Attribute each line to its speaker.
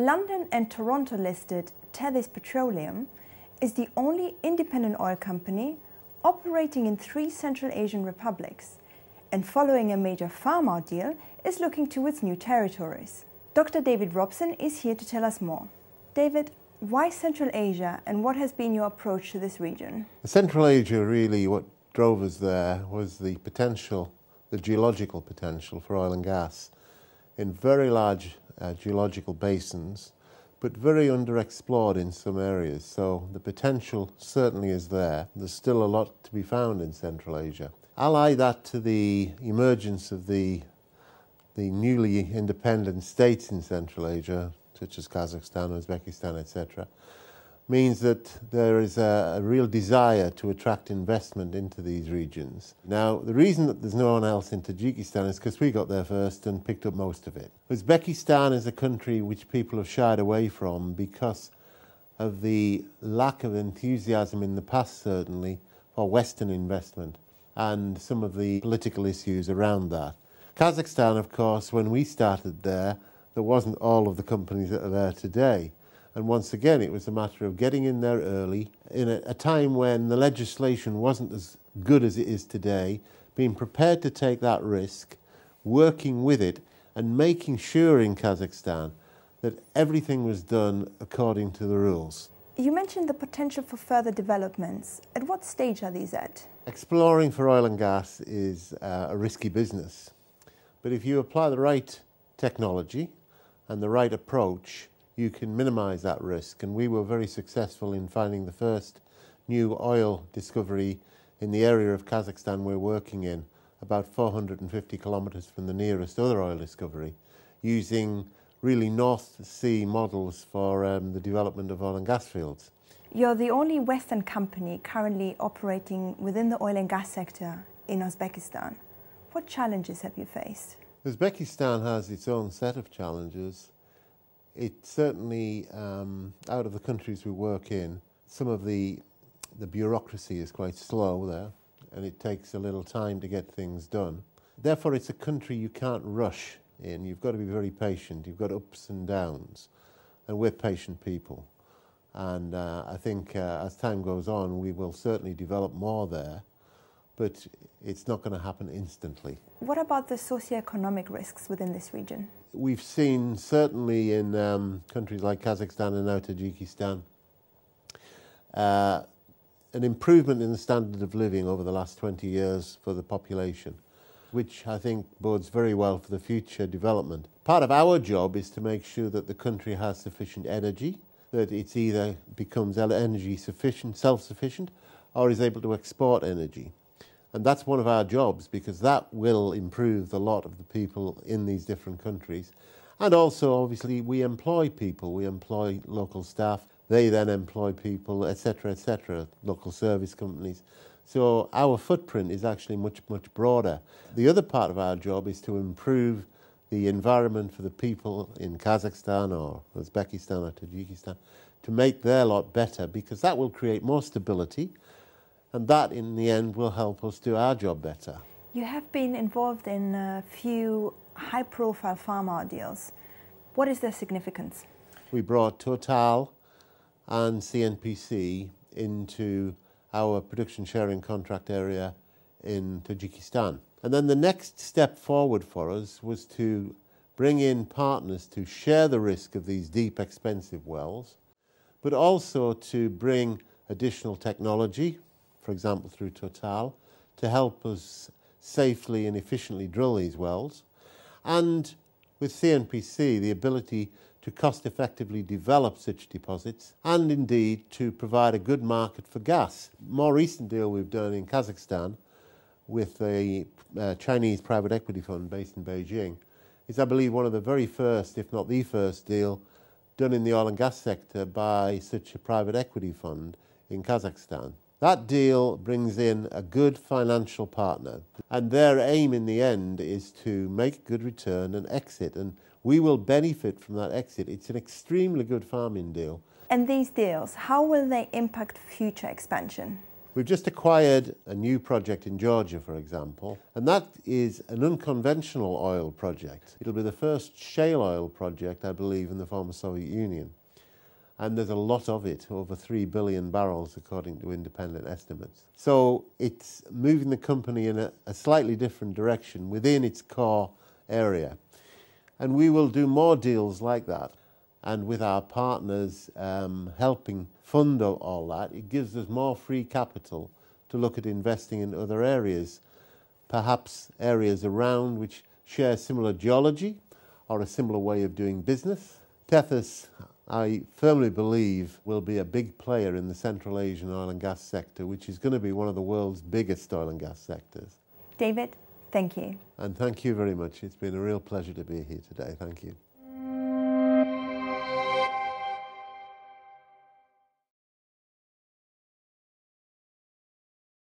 Speaker 1: London and Toronto listed Tethys Petroleum is the only independent oil company operating in 3 Central Asian republics, and following a major farm-out deal is looking towards new territories. Dr. David Robson is here to tell us more. David, why Central Asia, and what has been your approach to this region?
Speaker 2: Central Asia, really, what drove us there was the potential, the geological potential for oil and gas in very large geological basins, but very underexplored in some areas. So the potential certainly is there. There's still a lot to be found in Central Asia. Ally that to the emergence of the newly independent states in Central Asia, such as Kazakhstan, Uzbekistan, etc., means that there is a real desire to attract investment into these regions. Now, the reason that there's no one else in Tajikistan is because we got there first and picked up most of it. Uzbekistan is a country which people have shied away from because of the lack of enthusiasm in the past, certainly, for Western investment and some of the political issues around that. Kazakhstan, of course, when we started there wasn't all of the companies that are there today. And once again, it was a matter of getting in there early, in a time when the legislation wasn't as good as it is today, being prepared to take that risk, working with it, and making sure in Kazakhstan that everything was done according to the rules.
Speaker 1: You mentioned the potential for further developments. At what stage are these at?
Speaker 2: Exploring for oil and gas is a risky business. But if you apply the right technology and the right approach, you can minimise that risk. And we were very successful in finding the first new oil discovery in the area of Kazakhstan we're working in, about 450 kilometres from the nearest other oil discovery, using really North Sea models for the development of oil and gas fields.
Speaker 1: You're the only Western company currently operating within the oil and gas sector in Uzbekistan. What challenges have you faced?
Speaker 2: Uzbekistan has its own set of challenges. It certainly, out of the countries we work in, some of the bureaucracy is quite slow there, and it takes a little time to get things done. Therefore, it's a country you can't rush in. You've got to be very patient. You've got ups and downs, and we're patient people. And I think as time goes on, we will certainly develop more there, but it's not going to happen instantly. What
Speaker 1: about the socioeconomic risks within this region?
Speaker 2: We've seen, certainly in countries like Kazakhstan and now Tajikistan, an improvement in the standard of living over the last 20 years for the population, which I think bodes very well for the future development. Part of our job is to make sure that the country has sufficient energy, that it's either becomes energy sufficient, self-sufficient, or is able to export energy. And that's one of our jobs, because that will improve the lot of the people in these different countries. And also, obviously, we employ people. We employ local staff. They then employ people, etc., local service companies. So our footprint is actually much, much broader. The other part of our job is to improve the environment for the people in Kazakhstan or Uzbekistan or Tajikistan, to make their lot better, because that will create more stability. And that, in the end, will help us do our job better.
Speaker 1: You have been involved in a few high-profile farm-out deals. What is their significance?
Speaker 2: We brought Total and CNPC into our production sharing contract area in Tajikistan. And then the next step forward for us was to bring in partners to share the risk of these deep, expensive wells, but also to bring additional technology, for example through Total, to help us safely and efficiently drill these wells, and with CNPC the ability to cost-effectively develop such deposits, and indeed to provide a good market for gas. More recent deal we've done in Kazakhstan with a Chinese private equity fund based in Beijing is, I believe, one of the very first, if not the first deal done in the oil and gas sector by such a private equity fund in Kazakhstan. That deal brings in a good financial partner, and their aim in the end is to make a good return and exit, and we will benefit from that exit. It's an extremely good farming deal.
Speaker 1: And these deals, how will they impact future expansion?
Speaker 2: We've just acquired a new project in Georgia, for example, and that is an unconventional oil project. It'll be the first shale oil project, I believe, in the former Soviet Union. And there's a lot of it, over 3 billion barrels, according to independent estimates. So it's moving the company in a slightly different direction within its core area. And we will do more deals like that. And with our partners helping fund all that, it gives us more free capital to look at investing in other areas, perhaps areas around which share similar geology or a similar way of doing business. Tethys, I firmly believe, will be a big player in the Central Asian oil and gas sector, which is going to be one of the world's biggest oil and gas sectors.
Speaker 1: David, thank you.
Speaker 2: And thank you very much. It's been a real pleasure to be here today. Thank you.